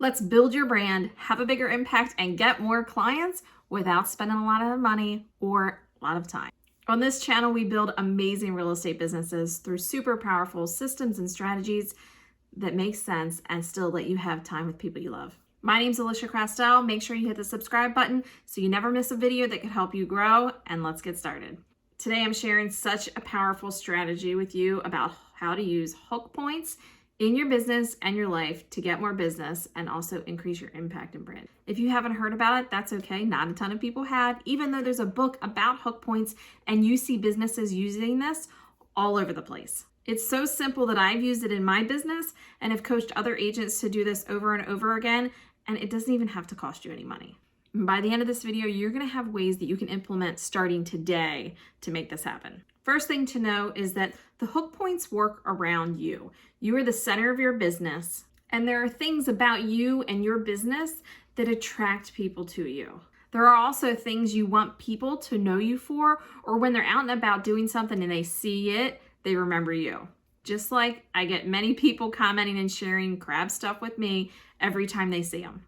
Let's build your brand, have a bigger impact, and get more clients without spending a lot of money or a lot of time. On this channel, we build amazing real estate businesses through super powerful systems and strategies that make sense and still let you have time with people you love. My name's Alisia Krastel. Make sure you hit the subscribe button so you never miss a video that could help you grow, and let's get started. Today, I'm sharing such a powerful strategy with you about how to use hook points in your business and your life to get more business and also increase your impact and brand. If you haven't heard about it, that's okay. Not a ton of people have, even though there's a book about hook points and you see businesses using this all over the place. It's so simple that I've used it in my business and have coached other agents to do this over and over again, and it doesn't even have to cost you any money. By the end of this video, you're gonna have ways that you can implement starting today to make this happen. First thing to know is that the hook points work around you. You are the center of your business, and there are things about you and your business that attract people to you. There are also things you want people to know you for, or when they're out and about doing something and they see it, they remember you. Just like I get many people commenting and sharing crab stuff with me every time they see them.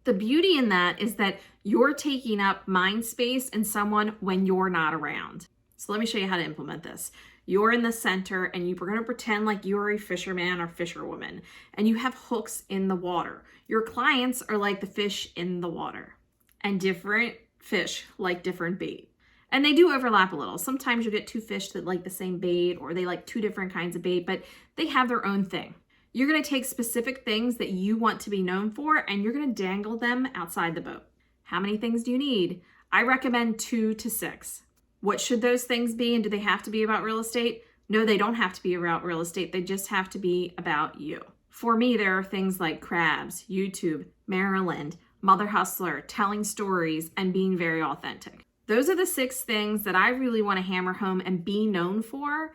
The beauty in that is that you're taking up mind space in someone when you're not around. So let me show you how to implement this. You're in the center and you're going to pretend like you're a fisherman or fisherwoman and you have hooks in the water. Your clients are like the fish in the water, and different fish like different bait. And they do overlap a little. Sometimes you get two fish that like the same bait, or they like two different kinds of bait, but they have their own thing. You're going to take specific things that you want to be known for and you're going to dangle them outside the boat. How many things do you need? I recommend 2 to 6. What should those things be, and do they have to be about real estate? No, they don't have to be about real estate. They just have to be about you. For me, there are things like crabs, YouTube, Maryland, Mother Hustler, telling stories, and being very authentic. Those are the 6 things that I really want to hammer home and be known for.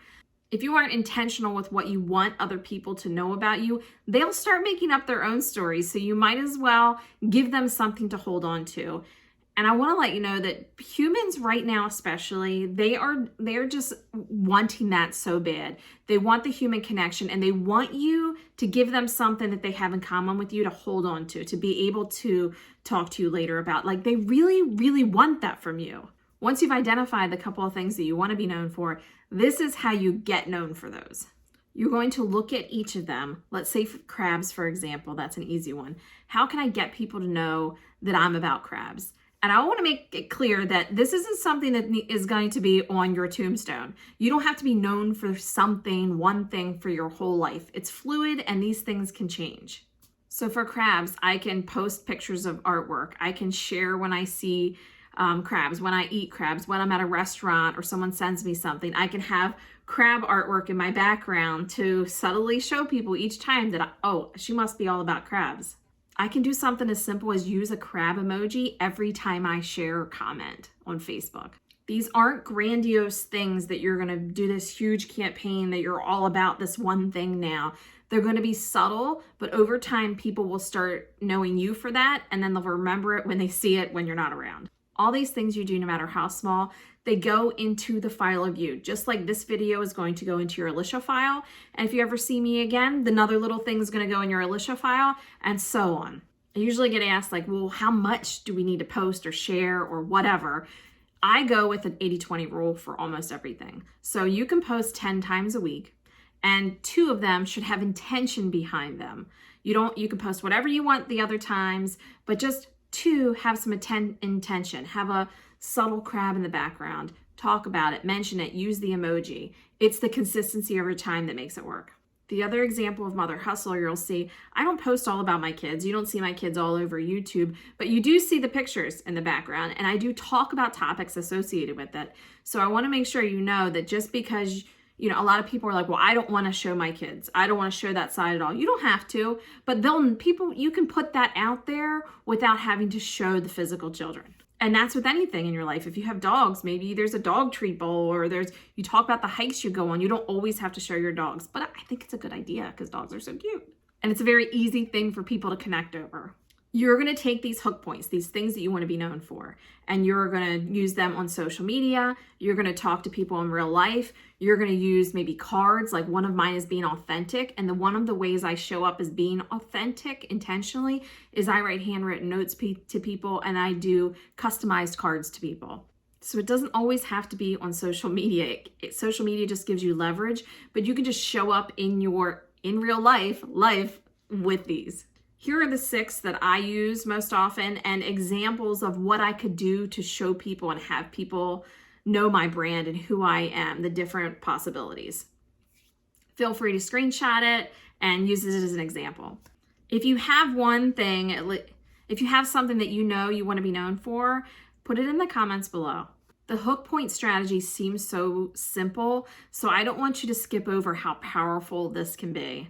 If you aren't intentional with what you want other people to know about you, they'll start making up their own stories. So you might as well give them something to hold on to. And I want to let you know that humans right now, especially, they're just wanting that so bad. They want the human connection, and they want you to give them something that they have in common with you to hold on to be able to talk to you later about. Like, they really, really want that from you. Once you've identified the couple of things that you want to be known for, this is how you get known for those. You're going to look at each of them. Let's say for crabs, for example, that's an easy one. How can I get people to know that I'm about crabs? And I want to make it clear that this isn't something that is going to be on your tombstone. You don't have to be known for something, one thing for your whole life. It's fluid and these things can change. So for crabs, I can post pictures of artwork. I can share when I see crabs, when I eat crabs, when I'm at a restaurant or someone sends me something. I can have crab artwork in my background to subtly show people each time that, oh, she must be all about crabs. I can do something as simple as use a crab emoji every time I share or comment on Facebook. These aren't grandiose things that you're gonna do this huge campaign that you're all about this one thing now. They're gonna be subtle, but over time, people will start knowing you for that, and then they'll remember it when they see it when you're not around. All these things you do, no matter how small, they go into the file of you. Just like this video is going to go into your Alisia file. And if you ever see me again, another little thing is going to go in your Alisia file, and so on. I usually get asked like, well, how much do we need to post or share or whatever? I go with an 80-20 rule for almost everything. So you can post 10 times a week, and 2 of them should have intention behind them. You can post whatever you want the other times, but just 2 have some intention. Have a subtle crab in the background. Talk about it, mention it, use the emoji. It's the consistency over time that makes it work. The other example of Mother Hustler, you'll see, I don't post all about my kids. You don't see my kids all over YouTube, but you do see the pictures in the background, and I do talk about topics associated with it. So I want to make sure you know that just because a lot of people are like, well, I don't want to show my kids. I don't want to show that side at all. You don't have to, but you can put that out there without having to show the physical children. And that's with anything in your life. If you have dogs, maybe there's a dog treat bowl, or you talk about the hikes you go on. You don't always have to show your dogs, but I think it's a good idea because dogs are so cute. And it's a very easy thing for people to connect over. You're going to take these hook points, these things that you want to be known for, and you're going to use them on social media. You're going to talk to people in real life. You're going to use maybe cards. Like one of mine is being authentic. And one of the ways I show up as being authentic intentionally is I write handwritten notes to people, and I do customized cards to people. So it doesn't always have to be on social media. Social media just gives you leverage, but you can just show up in real life with these. Here are the 6 that I use most often and examples of what I could do to show people and have people know my brand and who I am, the different possibilities. Feel free to screenshot it and use it as an example. If you have one thing, if you have something that you know you want to be known for, put it in the comments below. The hook point strategy seems so simple, so I don't want you to skip over how powerful this can be.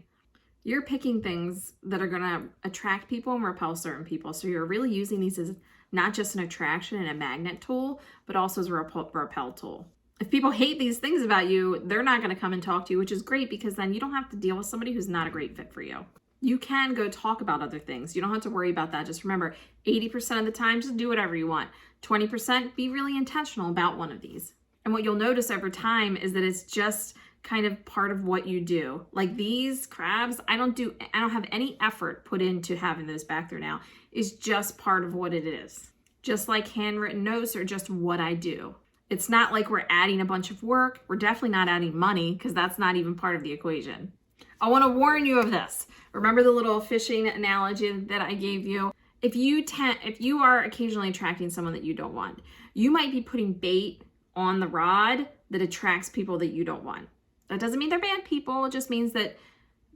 You're picking things that are going to attract people and repel certain people. So you're really using these as not just an attraction and a magnet tool, but also as a repel tool. If people hate these things about you, they're not going to come and talk to you, which is great because then you don't have to deal with somebody who's not a great fit for you. You can go talk about other things. You don't have to worry about that. Just remember, 80% of the time, just do whatever you want. 20%, be really intentional about one of these. And what you'll notice over time is that it's just kind of part of what you do. Like these crabs, I don't have any effort put into having those back there now. It's just part of what it is. Just like handwritten notes are just what I do. It's not like we're adding a bunch of work. We're definitely not adding money because that's not even part of the equation. I want to warn you of this. Remember the little fishing analogy that I gave you? If you are occasionally attracting someone that you don't want, you might be putting bait on the rod that attracts people that you don't want. That doesn't mean they're bad people. It just means that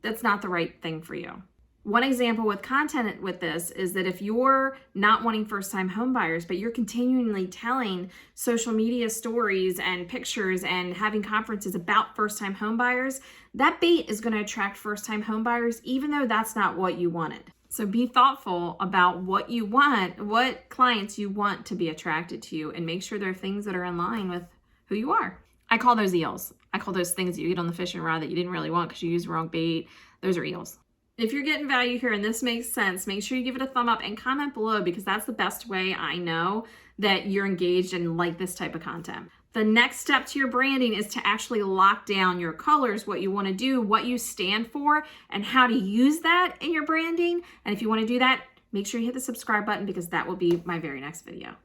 that's not the right thing for you. One example with content with this is that if you're not wanting first-time home buyers, but you're continually telling social media stories and pictures and having conferences about first-time home buyers, that bait is going to attract first-time home buyers, even though that's not what you wanted. So be thoughtful about what you want, what clients you want to be attracted to you, and make sure they're things that are in line with who you are. I call those eels. I call those things that you get on the fishing rod that you didn't really want because you used the wrong bait. Those are eels. If you're getting value here and this makes sense, make sure you give it a thumb up and comment below because that's the best way I know that you're engaged and like this type of content. The next step to your branding is to actually lock down your colors, what you want to do, what you stand for, and how to use that in your branding. And if you want to do that, make sure you hit the subscribe button because that will be my very next video.